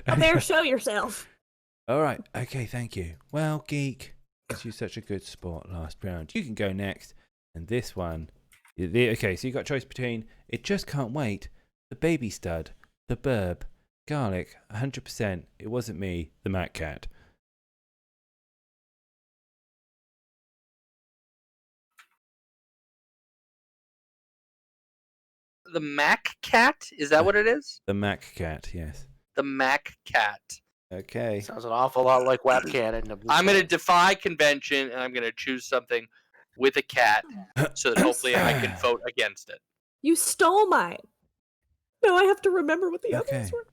Out there, show yourself. All right. Okay, thank you. Well, Geek, because you're such a good sport last round, you can go next. And this one, okay, so you got a choice between It Just Can't Wait, The Baby Stud, The Burb, Garlic, 100%, It Wasn't Me, The Mac Cat. The Mac Cat? Is that what it is? The Mac Cat, yes. The Mac Cat. Okay. Sounds an awful lot like Wap Cannon. I'm going to defy convention, and I'm going to choose something with a cat so that hopefully I can vote against it. You stole mine. No, I have to remember what the others were.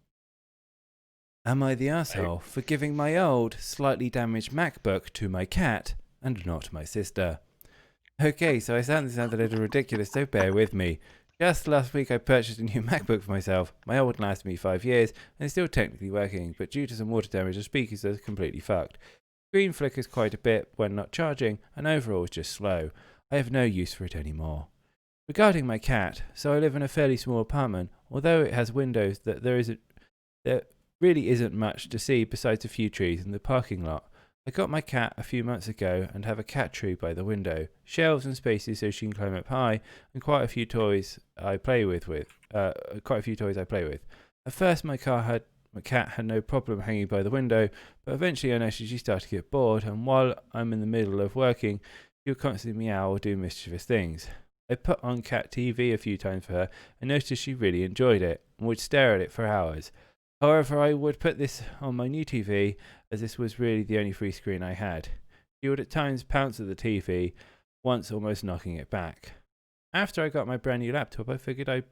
Am I the asshole for giving my old, slightly damaged MacBook to my cat and not my sister? Okay, so I sound a little ridiculous, so bear with me. Just last week I purchased a new MacBook for myself. My old one lasted me 5 years and is still technically working, but due to some water damage the speakers are completely fucked. Screen flickers quite a bit when not charging and overall is just slow. I have no use for it anymore. Regarding my cat, so I live in a fairly small apartment. Although it has windows, there really isn't much to see besides a few trees in the parking lot. I got my cat a few months ago and have a cat tree by the window, shelves and spaces so she can climb up high, and quite a few toys I play with. At first, my cat had no problem hanging by the window, but eventually I noticed she started to get bored, and while I'm in the middle of working, she would constantly meow or do mischievous things. I put on cat TV a few times for her and noticed she really enjoyed it and would stare at it for hours. However, I would put this on my new TV as this was really the only free screen I had. She would at times pounce at the TV, once almost knocking it back. After I got my brand new laptop, I figured I'd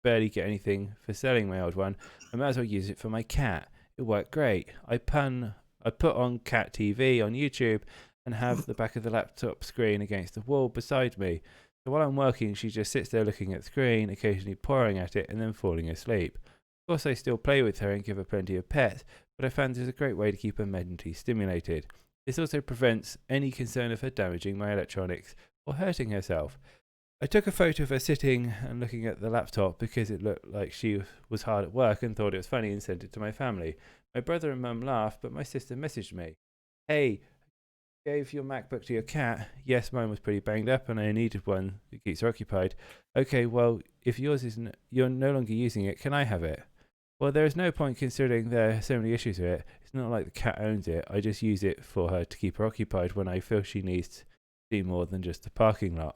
barely get anything for selling my old one. I might as well use it for my cat. It worked great. I put on cat TV on YouTube and have the back of the laptop screen against the wall beside me. So while I'm working, she just sits there looking at the screen, occasionally poring at it and then falling asleep. Of course, I still play with her and give her plenty of pets, but I found this a great way to keep her mentally stimulated. This also prevents any concern of her damaging my electronics or hurting herself. I took a photo of her sitting and looking at the laptop because it looked like she was hard at work and thought it was funny and sent it to my family. My brother and mum laughed, but my sister messaged me. Hey, gave your MacBook to your cat? Yes, mine was pretty banged up and I needed one that keeps her occupied. Okay, well, if you're no longer using it, can I have it? Well, there is no point considering there are so many issues with it. It's not like the cat owns it. I just use it for her to keep her occupied when I feel she needs to see more than just the parking lot.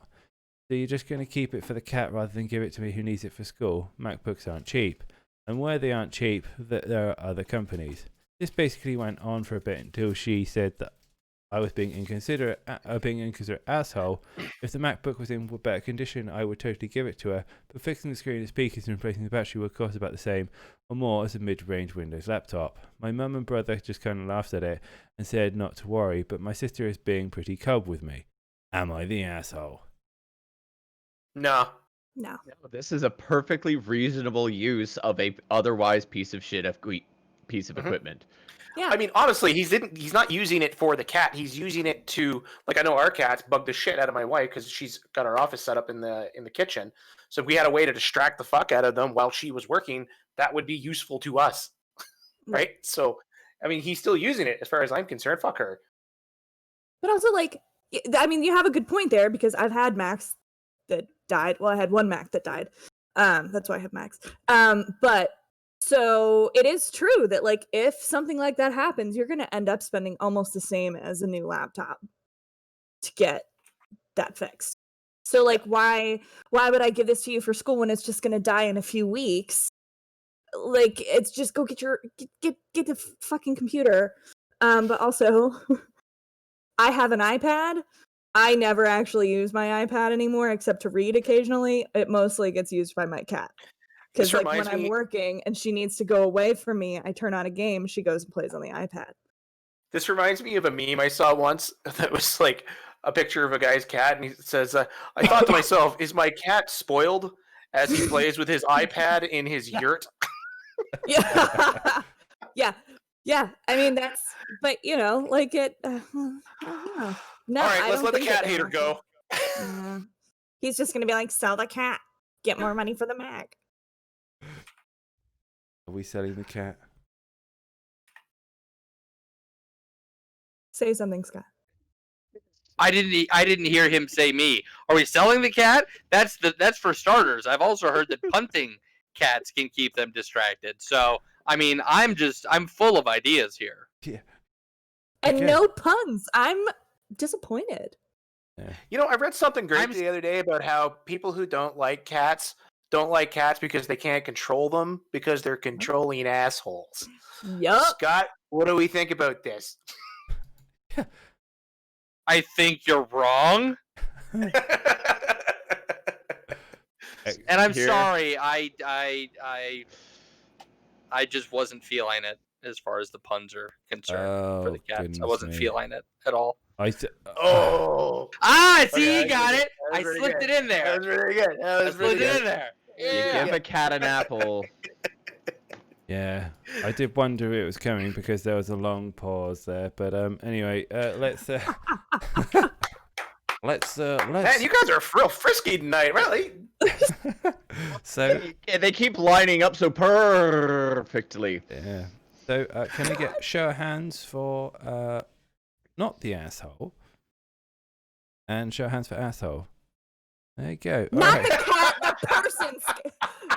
So you're just going to keep it for the cat rather than give it to me who needs it for school? MacBooks aren't cheap. And where they aren't cheap, there are other companies. This basically went on for a bit until she said that I was being inconsiderate asshole. If the MacBook was in better condition, I would totally give it to her, but fixing the screen and speakers and replacing the battery would cost about the same or more as a mid-range Windows laptop. My mum and brother just kind of laughed at it and said not to worry, but my sister is being pretty cold with me. Am I the asshole? No. No. This is a perfectly reasonable use of a otherwise piece of equipment. Yeah. I mean, honestly, he's not using it for the cat. He's using it to, like, I know our cats bug the shit out of my wife because she's got our office set up in the kitchen. So if we had a way to distract the fuck out of them while she was working, that would be useful to us, right? So, I mean, he's still using it as far as I'm concerned. Fuck her. But also, like, I mean, you have a good point there because I've had Macs that died. Well, I had one Mac that died. That's why I have Macs. But so it is true that, like, if something like that happens, you're going to end up spending almost the same as a new laptop to get that fixed. So, like, why would I give this to you for school when it's just going to die in a few weeks? Like, it's just go get the fucking computer. But also, I have an iPad. I never actually use my iPad anymore except to read occasionally. It mostly gets used by my cat. Because, like, when I'm working and she needs to go away from me, I turn on a game, she goes and plays on the iPad. This reminds me of a meme I saw once that was, like, a picture of a guy's cat, and he says, I thought to myself, is my cat spoiled as he plays with his iPad in his yurt? Yeah. Yeah. I mean, that's, but, you know, like, it, no. All right, let's let the cat hater go. He's just going to be like, sell the cat. Get more money for the Mac. Are we selling the cat? Say something, Scott. I didn't hear him say me. Are we selling the cat? That's for starters. I've also heard that punting cats can keep them distracted. So I mean, I'm full of ideas here. Yeah. And Okay. no puns. I'm disappointed. Yeah. You know, I read something great the other day about how people who don't like cats because they can't control them because they're controlling assholes. Yup. Scott, what do we think about this? I think you're wrong. And I'm sorry. I just wasn't feeling it as far as the puns are concerned for the cats. I wasn't feeling it at all. See, you got it. I slipped it in there. That was really good. I slipped it in there. You give a cat an apple. Yeah, I did wonder it was coming because there was a long pause there. But anyway, let's. Man, you guys are real frisky tonight, really. So they keep lining up so perfectly. yeah. So can I get show of hands for not the asshole, and show of hands for asshole. There you go. Not the cat, the person.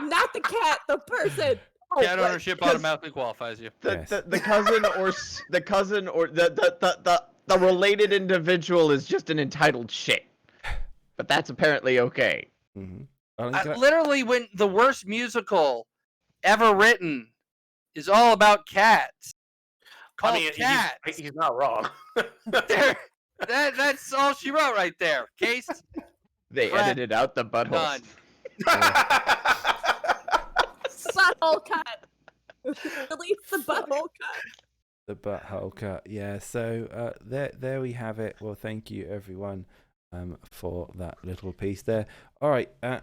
Not the cat, the person. Cat ownership automatically qualifies you. The cousin or the related individual is just an entitled shit. But that's apparently okay. Mm-hmm. Literally, when the worst musical ever written is all about cats. Called Cats. He's not wrong. That's all she wrote right there. Case. They edited out the buttholes. Butthole cut. Release the butthole cut. The butthole cut. Yeah. So there we have it. Well, thank you everyone for that little piece there. All right, and